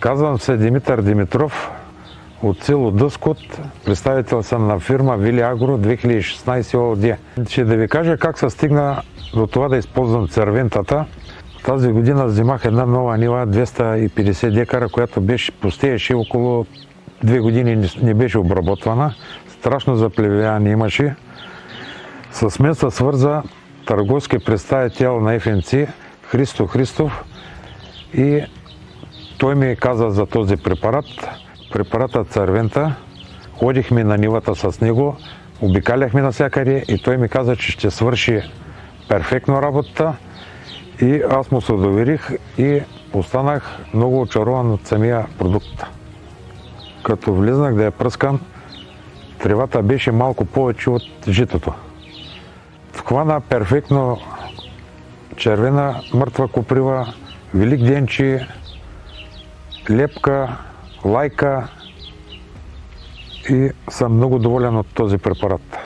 Казвам се Димитър Димитров от село Дъскот. Представител съм на фирма Вили Агро 2016 ООД. Ще да ви кажа как се стигна до това да използвам цървентата. Тази година взимах една нова нива, 250 декара, която пустееше около 2 години, не беше обработвана. Страшно заплевяване имаше. С мен се свърза търговски представител на ФНЦ Христо Христов и той ми каза за този препарат. Препаратът цървента. Ходихме на нивата с него, обикаляхме навсякъде и той ми каза, че ще свърши перфектно работата. И аз му се доверих и останах много очарован от самия продукт. Като влезнах да я пръскам, тревата беше малко повече от житото. Хвана перфектно червена мъртва коприва, великденчи, лепка, лайка и съм много доволен от този препарат.